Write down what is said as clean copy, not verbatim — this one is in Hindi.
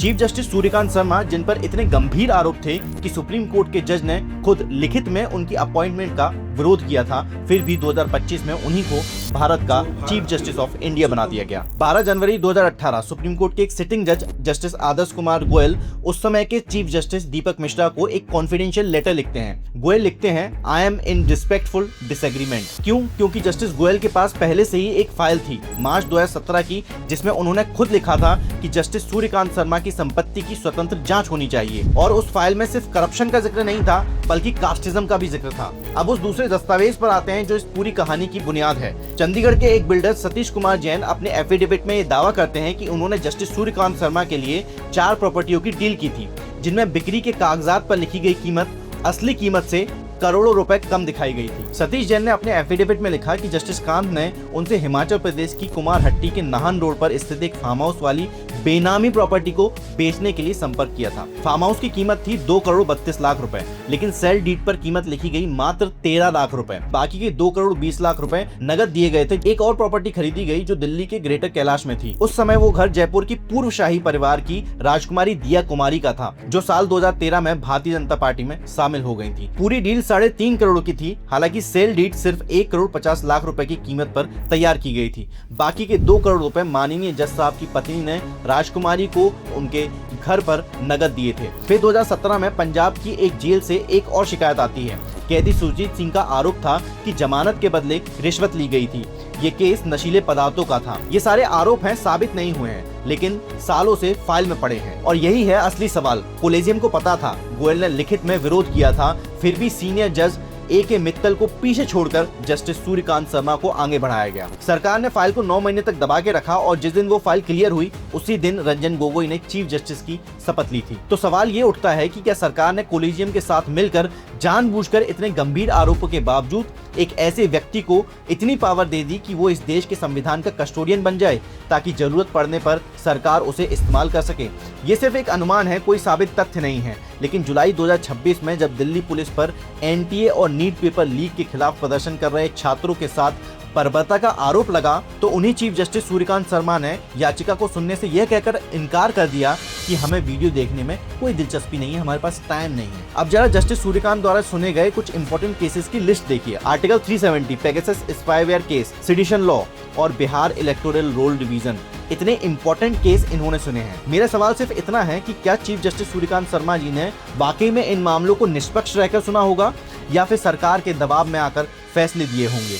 चीफ जस्टिस सूर्यकांत शर्मा, जिन पर इतने गंभीर आरोप थे कि सुप्रीम कोर्ट के जज ने खुद लिखित में उनकी अपॉइंटमेंट का विरोध किया था, फिर भी 2025 में उन्हीं को भारत का चीफ जस्टिस ऑफ इंडिया बना दिया गया। 12 जनवरी 2018 सुप्रीम कोर्ट के एक सिटिंग जज जस्टिस आदर्श कुमार गोयल उस समय के चीफ जस्टिस दीपक मिश्रा को एक कॉन्फिडेंशियल लेटर लिखते हैं। गोयल लिखते हैं, I am in respectful disagreement. क्यों? क्योंकि जस्टिस गोयल के पास पहले से ही एक फाइल थी मार्च 2017 की, जिसमें उन्होंने खुद लिखा था कि जस्टिस सूर्यकांत शर्मा की संपत्ति की स्वतंत्र जांच होनी चाहिए, और उस फाइल में सिर्फ करप्शन का जिक्र नहीं था बल्कि कास्टिज्म का भी जिक्र था। अब उस दूसरे दस्तावेज पर आते हैं जो इस पूरी कहानी की बुनियाद है। चंडीगढ़ के एक बिल्डर सतीश कुमार जैन अपने एफिडेविट में ये दावा करते हैं कि उन्होंने जस्टिस सूर्यकांत शर्मा के लिए 4 प्रॉपर्टियों की डील की थी, जिनमें बिक्री के कागजात पर लिखी गई कीमत असली कीमत से करोड़ों रुपए कम दिखाई गई थी। सतीश जैन ने अपने एफिडेविट में लिखा कि जस्टिस कांत ने उनसे हिमाचल प्रदेश की कुमारहट्टी के नाहन रोड पर स्थित एक फार्म हाउस वाली बेनामी प्रॉपर्टी को बेचने के लिए संपर्क किया था। फार्म हाउस की कीमत थी 2 करोड़ 32 लाख रुपए, लेकिन सेल डीड पर कीमत लिखी गई मात्र 13 लाख रुपए। बाकी के 2 करोड़ 20 लाख रुपए नगद दिए गए थे। एक और प्रॉपर्टी खरीदी गई जो दिल्ली के ग्रेटर कैलाश में थी। उस समय वो घर जयपुर की पूर्व शाही परिवार की राजकुमारी दिया कुमारी का था, जो साल 2013 में भारतीय जनता पार्टी में शामिल हो गई थी। पूरी डील 3.5 करोड़ की थी। हालांकि सेल डीड सिर्फ 1 करोड़ 50 लाख रुपए की कीमत पर तैयार की गई थी। बाकी के 2 करोड़ रुपए माननीय जज साहब की पत्नी ने राजकुमारी को उनके घर पर नगद दिए थे। फिर 2017 में पंजाब की एक जेल से एक और शिकायत आती है। कैदी सुरजीत सिंह का आरोप था कि जमानत के बदले रिश्वत ली गई थी। ये केस नशीले पदार्थों का था। ये सारे आरोप हैं, साबित नहीं हुए हैं, लेकिन सालों से फाइल में पड़े हैं। और यही है असली सवाल। कोलेजियम को पता था, गोयल ने लिखित में विरोध किया था, फिर भी सीनियर जज A.K. मित्तल को पीछे छोड़कर जस्टिस सूर्यकांत शर्मा को आगे बढ़ाया गया। सरकार ने फाइल को 9 महीने तक दबा के रखा, और जिस दिन वो फाइल क्लियर हुई उसी दिन रंजन गोगोई ने चीफ जस्टिस की शपथ ली थी। तो सवाल ये उठता है कि क्या सरकार ने कोलेजियम के साथ मिलकर जानबूझकर इतने गंभीर आरोपों के बावजूद एक ऐसे व्यक्ति को इतनी पावर दे दी कि वो इस देश के संविधान का कस्टोडियन बन जाए, ताकि जरूरत पड़ने पर सरकार उसे इस्तेमाल कर सके? ये सिर्फ एक अनुमान है, कोई साबित तथ्य नहीं है। लेकिन जुलाई 2026 में जब दिल्ली पुलिस पर NTA और नीट पेपर लीक के खिलाफ प्रदर्शन कर रहे छात्रों के साथ बर्बरता का आरोप लगा, तो उन्हीं चीफ जस्टिस सूर्यकांत शर्मा ने याचिका को सुनने से यह कहकर इनकार कर दिया कि हमें वीडियो देखने में कोई दिलचस्पी नहीं है, हमारे पास टाइम नहीं है। अब जरा जस्टिस सूर्यकांत द्वारा सुने गए कुछ इंपॉर्टेंट केसेस की लिस्ट देखिए। Article 370 Pegasus spyware case, sedition law और बिहार इलेक्टोरल रोल डिवीजन, इतने इंपॉर्टेंट केस इन्होंने सुने हैं। मेरा सवाल सिर्फ इतना है कि क्या चीफ जस्टिस सूर्यकांत शर्मा जी ने वाकई में इन मामलों को निष्पक्ष रहकर सुना होगा, या फिर सरकार के दबाव में आकर फैसले दिए होंगे?